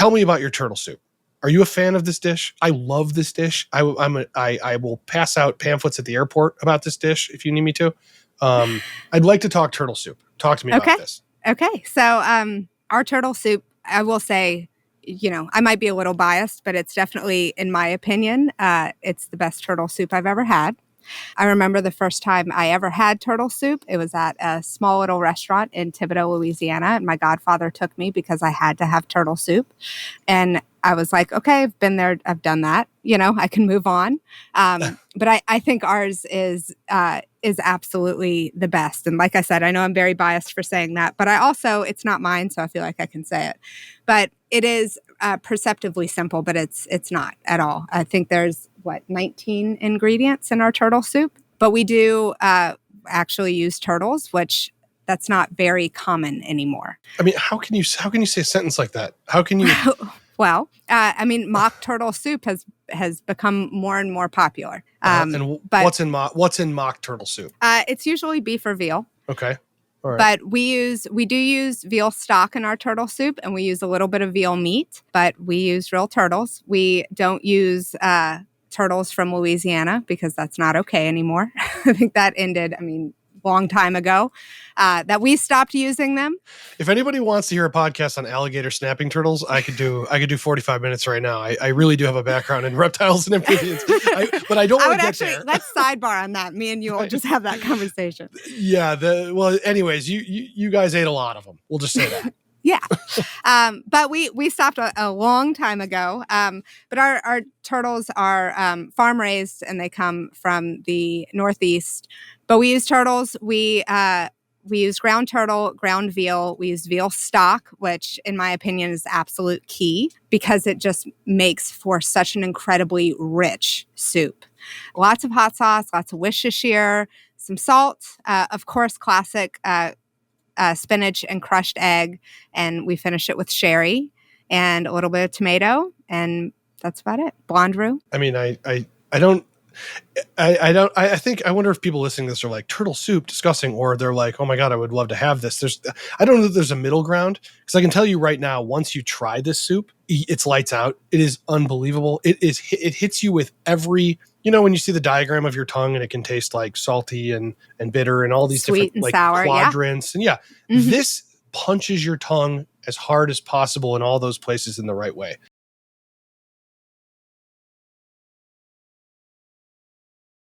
Tell me about your turtle soup. Are you a fan of this dish? I love this dish. I will pass out pamphlets at the airport about this dish if you need me to. I'd like to talk turtle soup. Talk to me about this. Okay. So our turtle soup, I will say, I might be a little biased, but it's definitely, in my opinion, it's the best turtle soup I've ever had. I remember the first time I ever had turtle soup. It was at a small little restaurant in Thibodaux, Louisiana. And my godfather took me because I had to have turtle soup. And I was like, okay, I've been there. I've done that. I can move on. But I think ours is absolutely the best. And like I said, I know I'm very biased for saying that, but it's not mine. So I feel like I can say it. But it is perceptively simple, but it's not at all. I think there's 19 ingredients in our turtle soup, but we do actually use turtles, which that's not very common anymore. I mean, how can you say a sentence like that? How can you? Well, mock turtle soup has become more and more popular. But what's in mock turtle soup? It's usually beef or veal. Okay. All right. But we do use veal stock in our turtle soup, and we use a little bit of veal meat, but we use real turtles. We don't use turtles from Louisiana because that's not okay anymore. I think that ended, long time ago, that we stopped using them. If anybody wants to hear a podcast on alligator snapping turtles, I could do 45 minutes right now. I really do have a background in reptiles and amphibians, but I don't want to get there. Let's sidebar on that. Me and you will just have that conversation. Yeah. Anyways, you guys ate a lot of them. We'll just say that. Yeah. But we stopped a long time ago. But our turtles are farm raised and they come from the Northeast. But we use turtles. We use ground turtle, ground veal. We use veal stock, which in my opinion is absolute key because it just makes for such an incredibly rich soup. Lots of hot sauce, lots of Worcestershire, some salt, of course, classic spinach and crushed egg, and we finish it with sherry and a little bit of tomato, and that's about it. Blonde roux. I mean, I think I wonder if people listening to this are like, turtle soup, disgusting, or they're like, oh my God, I would love to have this. I don't know if there's a middle ground, because I can tell you right now, once you try this soup, it's lights out. It is unbelievable. It hits you with every, when you see the diagram of your tongue and it can taste like salty and bitter and all these sweet different and like sour, quadrants. Yeah. And this punches your tongue as hard as possible in all those places in the right way.